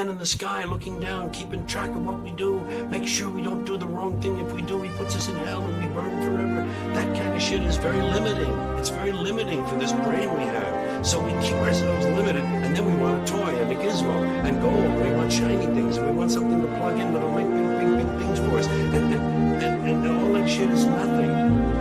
man in the sky looking down, keeping track of what we do, make sure we don't do the wrong thing. If we do, he puts us in hell and we burn forever. That kind of shit is very limiting. It's very limiting for this brain we have. So we keep ourselves limited, and then we want a toy and a gizmo and gold. We want shiny things, and we want something to plug in that'll make big things for us. And all that shit is nothing.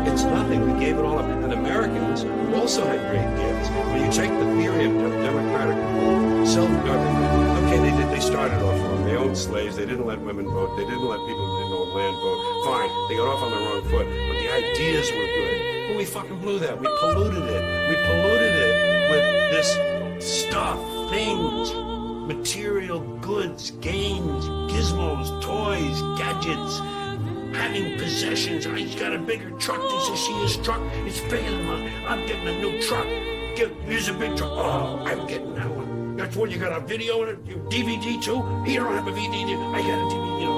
It's nothing. We gave it all up. And Americans who also had great gifts. When you take the theory of democratic rule, self-government, okay, they started off wrong. They owned slaves. They didn't let women vote. They didn't let people who didn't own land vote. Fine. They got off on the wrong foot. But the ideas were good. But we fucking blew that. We polluted it. We polluted it with this stuff, things, material goods, games, gizmos, toys, gadgets, having possessions. He's got a bigger truck. This is his truck. It's failing. I'm getting a new truck. Here's a big truck. Oh, I'm getting that one. That's what you got, a video and a DVD too? He don't have a DVD. I got a DVD. You know,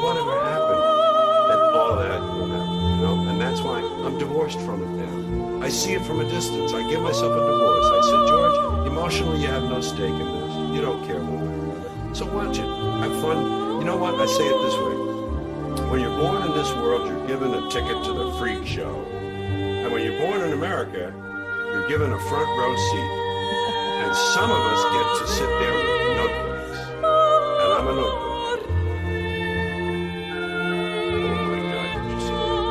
whatever happened, and all that will happen. You know, and that's why I'm divorced from it now. I see it from a distance. I give myself a divorce. I said, George, emotionally, you have no stake in this. You don't care one way or another. So watch it. Have fun. You know what? I say it this way. When you're born in this world, you're given a ticket to the freak show. And when you're born in America, you're given a front row seat. And some of us get to sit there with notebooks. And I'm a notebook. Oh my God, did you see that?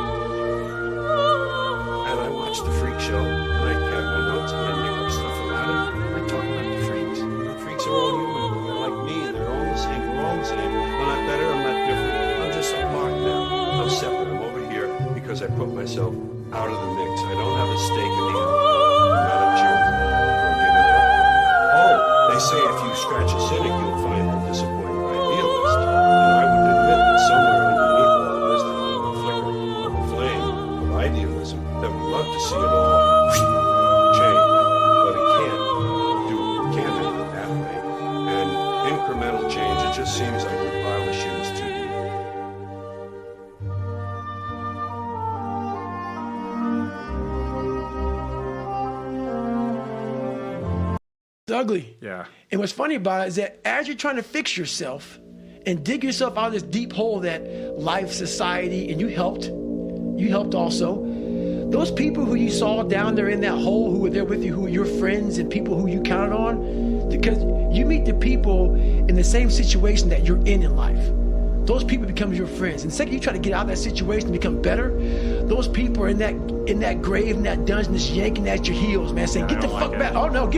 And I watch the freak show, and I have my notes, and I make up stuff about it. I talk about the freaks. The freaks are all human. They're like me. They're all the same. We're all the same. I'm not better. I'm not different. I'm just apart now. I'm separate. I'm over here because I put myself out of the mix. I don't have a stake in the outcome. I'm not a jerk for giving up. Oh, they say if you scratch a cynic, you'll find a disappointing idealist. And I would admit that somewhere underneath all of this, there's a flicker of a flame of idealism that would love to see it all change. But it can't can't happen that way. And incremental change, it just seems like a pile of shit is too deep. It's ugly. Yeah. And what's funny about it is that as you're trying to fix yourself and dig yourself out of this deep hole that life, society, and you helped also, those people who you saw down there in that hole, who were there with you, who were your friends and people who you counted on, because you meet the people in the same situation that you're in life. Those people become your friends. And the second you try to get out of that situation and become better, those people are in that grave, in that dungeon, just yanking at your heels, man, saying, get the fuck back. Oh, no,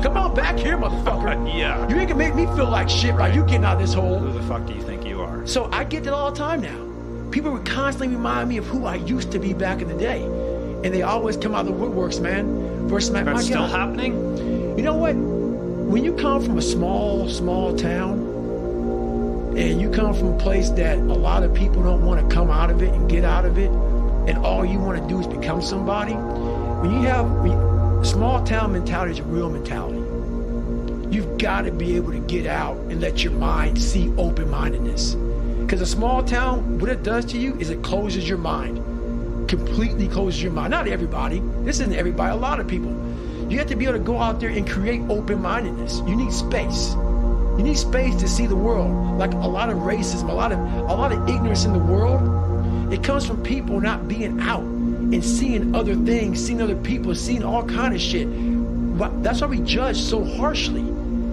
come on back here, motherfucker. Yeah. You ain't gonna make me feel like shit, right? You getting out of this hole. Who the fuck do you think you are? So I get that all the time now. People would constantly remind me of who I used to be back in the day. And they always come out of the woodworks, man. Versus my It's still God. happening? You know what? When you come from a small town, and you come from a place that a lot of people don't want to come out of it and get out of it, and all you want to do is become somebody, small town mentality is a real mentality. You've got to be able to get out and let your mind see open-mindedness. Because a small town, what it does to you is it closes your mind. Completely closes your mind. Not everybody. This isn't everybody. A lot of people. You have to be able to go out there and create open-mindedness. You need space. You need space to see the world. Like a lot of racism, a lot of ignorance in the world, it comes from people not being out and seeing other things, seeing other people, seeing all kind of shit. But that's why we judge so harshly,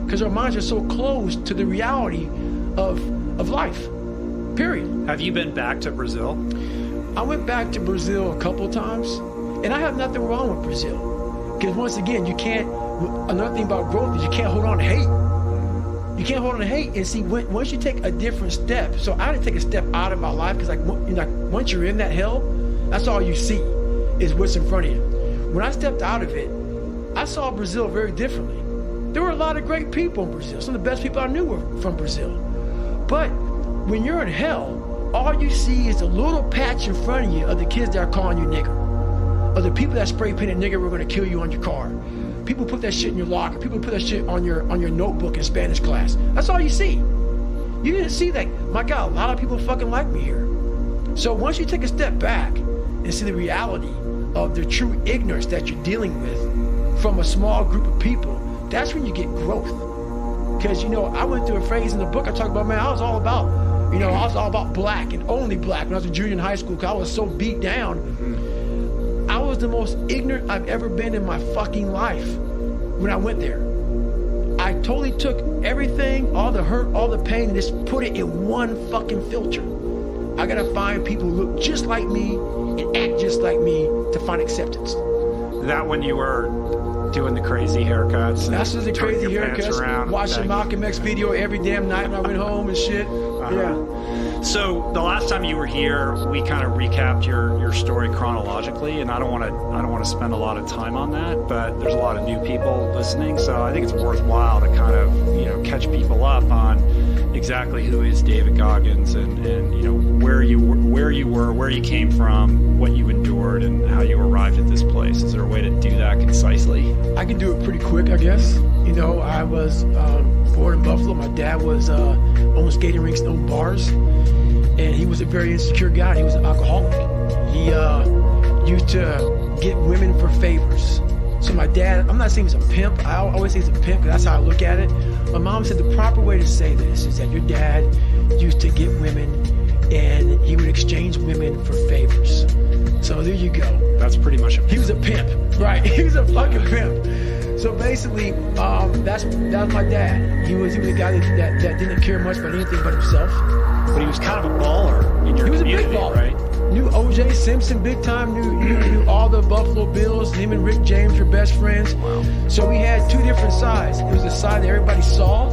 because our minds are so closed to the reality of life. Period. Have you been back to Brazil? I went back to Brazil a couple of times, and I have nothing wrong with Brazil. Because once again, another thing about growth is you can't hold on to hate. You can't hold on to hate. And see, once you take a different step, so I had to take a step out of my life, because once you're in that hell, that's all you see is what's in front of you. When I stepped out of it, I saw Brazil very differently. There were a lot of great people in Brazil. Some of the best people I knew were from Brazil. But when you're in hell, all you see is a little patch in front of you of the kids that are calling you nigger, of the people that spray painted nigger, we're going to kill you on your car. People put that shit in your locker. People put that shit on your notebook in Spanish class. That's all you see. You didn't see that. My God, a lot of people fucking like me here. So once you take a step back and see the reality of the true ignorance that you're dealing with from a small group of people, that's when you get growth. because, I went through a phase in the book I talk about, man, I was all about black and only black when I was a junior in high school because I was so beat down. I was the most ignorant I've ever been in my fucking life when I went there. I totally took everything, all the hurt, all the pain, and just put it in one fucking filter. I gotta find people who look just like me and act just like me to find acceptance. That when you were doing the crazy haircuts. That's just the turning crazy your pants haircuts. around, Watching Malcolm X video every damn night when I went home and shit. Yeah. So the last time you were here, we kind of recapped your story chronologically, and I don't want to spend a lot of time on that, but there's a lot of new people listening, so I think it's worthwhile to kind of catch people up on exactly who is David Goggins and where you were, where you came from, what you endured, and how you arrived at this place. Is there a way to do that concisely? I can do it pretty quick, I guess. I was born in Buffalo. My dad was owned skating rinks, owned bars, and he was a very insecure guy. He was an alcoholic. He used to get women for favors. So my dad, I'm not saying he's a pimp. I always say he's a pimp because that's how I look at it. My mom said the proper way to say this is that your dad used to get women and he would exchange women for favors. So there you go. That's pretty much He was a pimp, right? He was a fucking pimp. So basically, that's my dad. He was a guy that didn't care much about anything but himself. But he was kind of a baller in your community, He was a big baller, right? Knew O.J. Simpson big time. Knew all the Buffalo Bills. Him and Rick James were best friends. Wow. So we had two different sides. It was the side that everybody saw,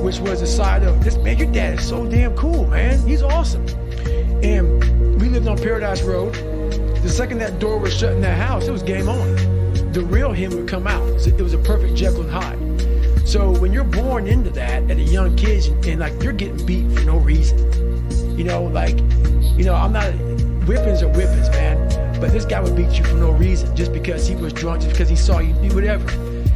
which was the side of this man. Your dad is so damn cool, man. He's awesome. And we lived on Paradise Road. The second that door was shut in that house, it was game on. The real him would come out. So it was a perfect Jekyll and Hyde. So when you're born into that at a young kid and like you're getting beat for no reason, I'm not, whippings are whippings, man. But this guy would beat you for no reason, just because he was drunk, just because he saw you do whatever.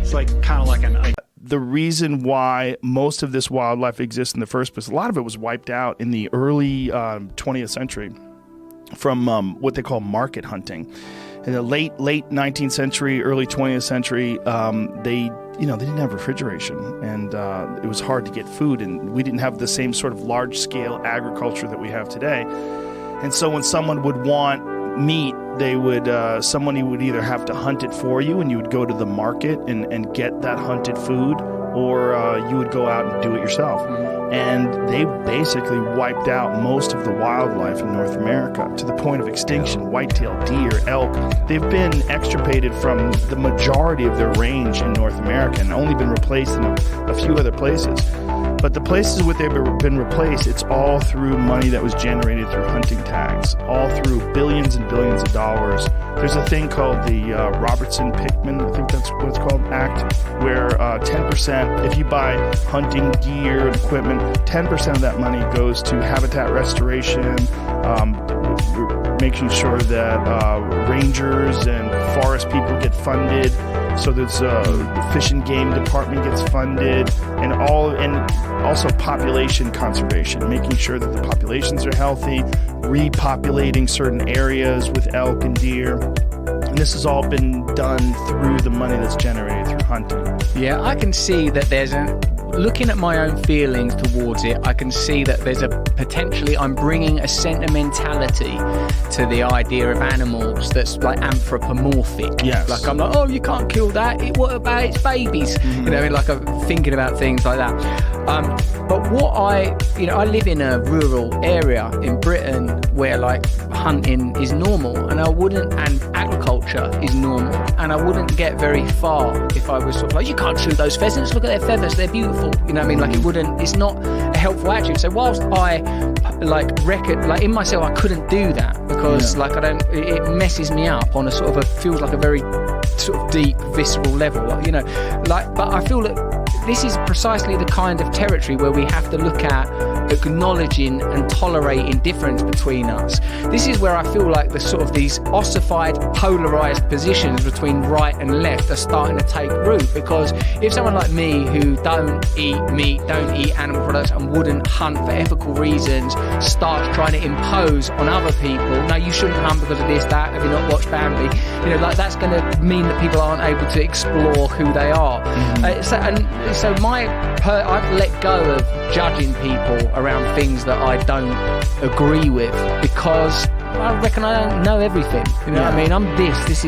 It's like kind of like the reason why most of this wildlife exists in the first place, a lot of it was wiped out in the early 20th century from what they call market hunting. In the late 19th century, early 20th century, they didn't have refrigeration, and it was hard to get food, and we didn't have the same sort of large-scale agriculture that we have today. And so when someone would want meat, somebody would either have to hunt it for you, and you would go to the market and get that hunted food, or you would go out and do it yourself. And they basically wiped out most of the wildlife in North America to the point of extinction. Whitetail, deer, elk, they've been extirpated from the majority of their range in North America and only been replaced in a few other places. But the places where they've been replaced, it's all through money that was generated through hunting tags, all through billions and billions of dollars. There's a thing called the Robertson-Pickman, I think that's what it's called, Act, where 10%, if you buy hunting gear and equipment, 10% of that money goes to habitat restoration, making sure that rangers and forest people get funded. So there's the Fish and Game Department gets funded, and also population conservation, making sure that the populations are healthy, repopulating certain areas with elk and deer. And this has all been done through the money that's generated through hunting. Yeah, I can see that looking at my own feelings towards it, I can see that there's I'm bringing a sentimentality to the idea of animals that's like anthropomorphic. Yes. Like I'm like, oh, you can't kill that. What about its babies? Mm-hmm. Like I'm thinking about things like that. But what I live in a rural area in Britain where like hunting is normal, and agriculture is normal, and I wouldn't get very far if I was sort of like, you can't shoot those pheasants. Look at their feathers. They're beautiful. It's not a helpful attitude. So whilst I in myself, I couldn't do that because it messes me up on a sort of feels like a very sort of deep, visceral level, but I feel that this is precisely the kind of territory where we have to look at acknowledging and tolerating difference between us. This is where I feel like the sort of these ossified, polarized positions between right and left are starting to take root, because if someone like me who don't eat meat, don't eat animal products and wouldn't hunt for ethical reasons starts trying to impose on other people, no, you shouldn't hunt because of this, that, have you not watched Bambi? You know, like that's going to mean that people aren't able to explore who they are. I've let go of judging people around things that I don't agree with, because I reckon I don't know everything. You know what I mean? This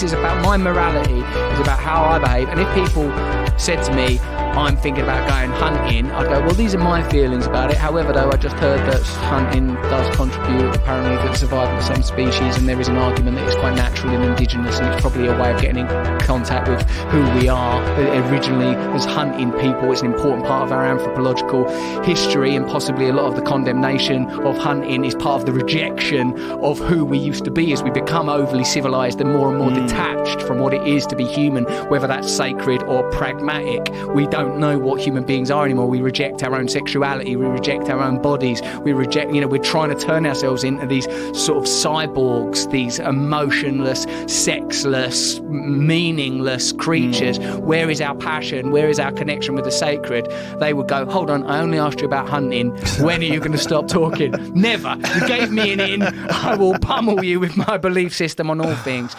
is about my morality. It's about how I behave. And if people said to me, I'm thinking about going hunting, I'd go, well, these are my feelings about it. However, though, I just heard that hunting does contribute apparently to the survival of some species, and there is an argument that it's quite natural and indigenous, and it's probably a way of getting in contact with who we are. Originally, as hunting people, it's an important part of our anthropological history, and possibly a lot of the condemnation of hunting is part of the rejection of who we used to be as we become overly civilized and more detached from what it is to be human, whether that's sacred or pragmatic. We don't know what human beings are anymore. We reject our own sexuality, we reject our own bodies, we reject, we're trying to turn ourselves into these sort of cyborgs, these emotionless, sexless, meaningless creatures. Where is our passion? Where is our connection with the sacred? They would go, hold on, I only asked you about hunting. When are you going to stop talking? Never. You gave me an in, I will pummel you with my belief system on all things.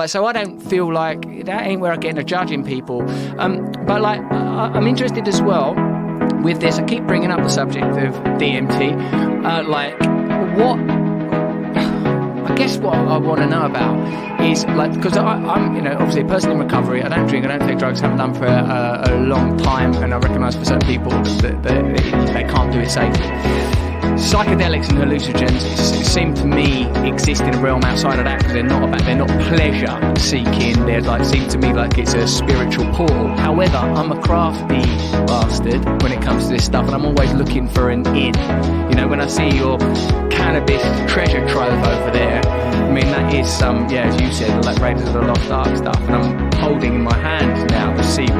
So I don't feel like that ain't where I get into judging people. But I'm interested as well with this. I keep bringing up the subject of DMT. What I want to know about is because I'm obviously a person in recovery. I don't drink, I don't take drugs, haven't done for a long time, and I recognise for certain people that they can't do it safely. Psychedelics and hallucinogens seem to me exist in a realm outside of that, because they're not pleasure seeking. They seem to me like it's a spiritual portal. However, I'm a crafty bastard when it comes to this stuff, and I'm always looking for an in. When I see your cannabis treasure trove over there, I mean that is as you said, like Raiders of the Lost Ark stuff, and I'm holding in my hand now the CB